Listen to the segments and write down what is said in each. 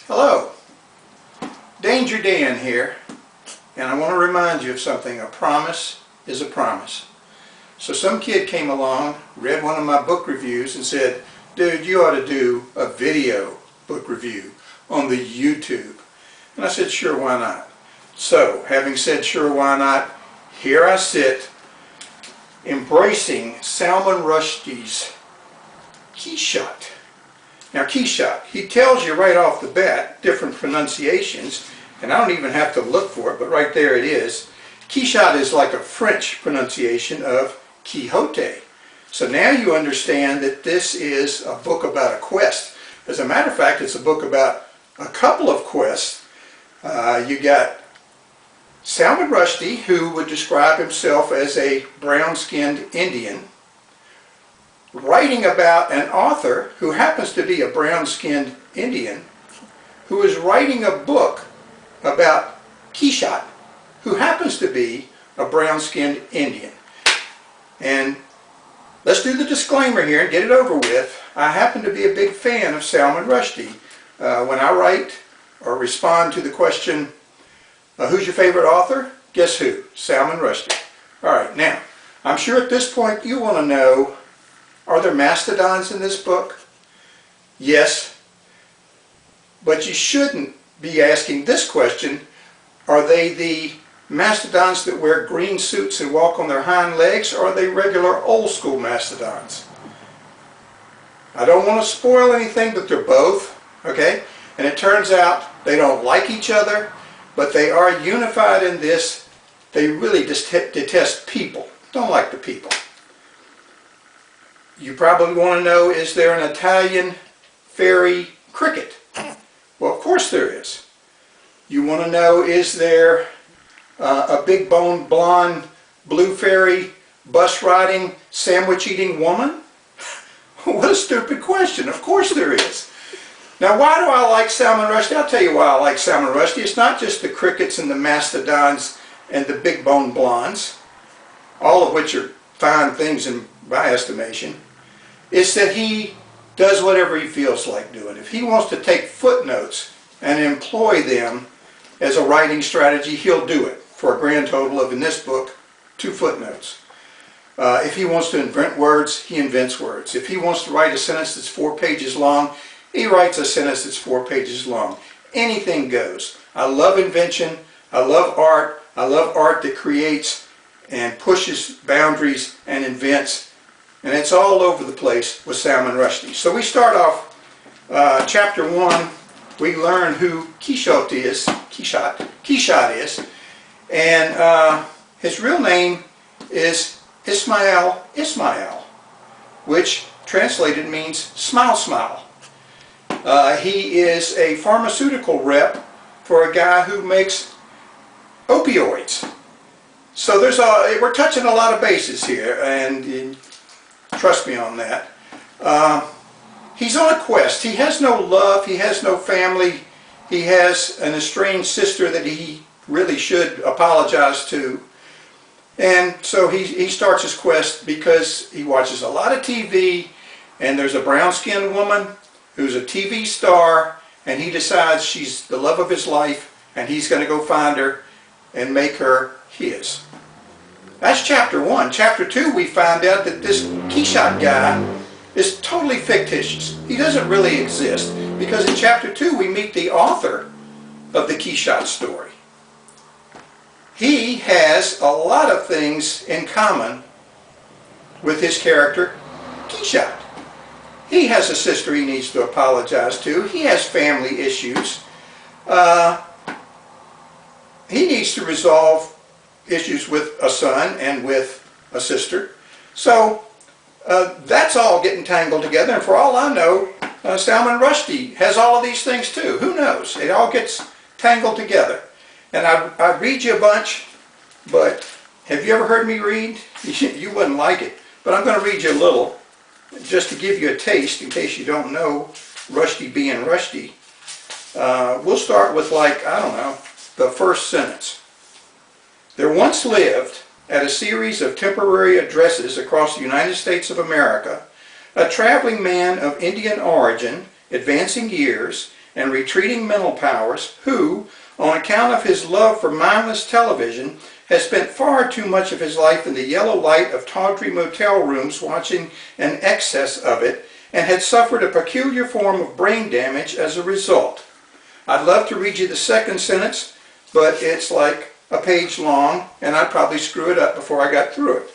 Hello, DangerDan here, and I want to remind you of something. A promise is a promise. So some kid came along, read one of my book reviews and said, dude, you ought to do a video book review on the YouTube. And I said, sure, why not? So, having said sure, why not, here I sit embracing Salman Rushdie's Quichotte. Now Quichotte, he tells you right off the bat different pronunciations, and I don't even have to look for it, but right there it is. Quichotte is like a French pronunciation of Quixote. So now you understand that this is a book about a quest. As a matter of fact, it's a book about a couple of quests. You got Salman Rushdie, who would describe himself as a brown-skinned Indian, writing about an author who happens to be a brown-skinned Indian, who is writing a book about Quichotte, who happens to be a brown-skinned Indian. And let's do the disclaimer here and get it over with. I happen to be a big fan of Salman Rushdie. When I write or respond to the question, who's your favorite author? Guess who? Salman Rushdie. Alright, now, I'm sure at this point you want to know, are there mastodons in this book? Yes. But you shouldn't be asking this question, are they the mastodons that wear green suits and walk on their hind legs, or are they regular old school mastodons? I don't want to spoil anything, but they're both, okay? And it turns out they don't like each other, but they are unified in this. They really detest people, don't like the people. You probably want to know, is there an Italian fairy cricket? Well, of course there is. You want to know, is there a big-boned, blonde, blue fairy, bus-riding, sandwich-eating woman? What a stupid question. Of course there is. Now, why do I like Salman Rushdie? I'll tell you why I like Salman Rushdie. It's not just the crickets and the mastodons and the big-boned blondes, all of which are fine things in my estimation. It's that he does whatever he feels like doing. If he wants to take footnotes and employ them as a writing strategy, he'll do it for a grand total of, in this book, 2 footnotes. If he wants to invent words, he invents words. If he wants to write a sentence that's 4 pages long, he writes a sentence that's 4 pages long. Anything goes. I love invention. I love art. I love art that creates and pushes boundaries and invents. And it's all over the place with Salman Rushdie. So we start off chapter 1. We learn who Quichotte is. Quichotte is. And his real name is Ismail, which translated means smile, smile. He is a pharmaceutical rep for a guy who makes opioids. So we're touching a lot of bases here, and trust me on that. He's on a quest. He has no love. He has no family. He has an estranged sister that he really should apologize to. And so he starts his quest because he watches a lot of TV, and there's a brown-skinned woman who's a TV star, and he decides she's the love of his life, and he's going to go find her and make her his. That's chapter 1. Chapter 2, we find out that this Quichotte guy is totally fictitious. He doesn't really exist, because in chapter 2 we meet the author of the Quichotte story. He has a lot of things in common with his character Quichotte. He has a sister he needs to apologize to. He has family issues. He needs to resolve issues with a son and with a sister. So that's all getting tangled together, and for all I know, Salman Rushdie has all of these things too. Who knows? It all gets tangled together. And I read you a bunch, but have you ever heard me read? You wouldn't like it, but I'm going to read you a little just to give you a taste in case you don't know Rushdie being Rushdie. We'll start with, like, I don't know, the first sentence. There once lived, at a series of temporary addresses across the United States of America, a traveling man of Indian origin, advancing years, and retreating mental powers who, on account of his love for mindless television, has spent far too much of his life in the yellow light of tawdry motel rooms watching an excess of it, and had suffered a peculiar form of brain damage as a result. I'd love to read you the second sentence, but it's like a page long, and I'd probably screw it up before I got through it.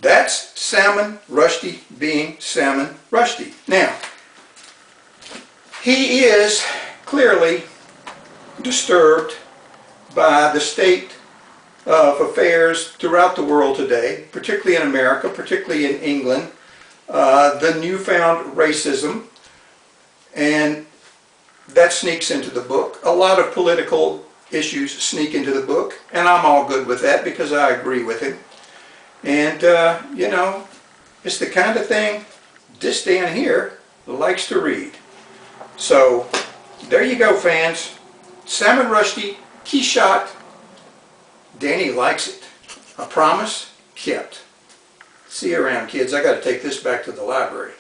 That's Salman Rushdie being Salman Rushdie. Now, he is clearly disturbed by the state of affairs throughout the world today, particularly in America, particularly in England, the newfound racism, and that sneaks into the book. A lot of political issues sneak into the book, and I'm all good with that because I agree with him. And, you know, it's the kind of thing this Dan here likes to read. So, there you go, fans. Salman Rushdie, Quichotte. Danny likes it. A promise kept. See you around, kids. I got to take this back to the library.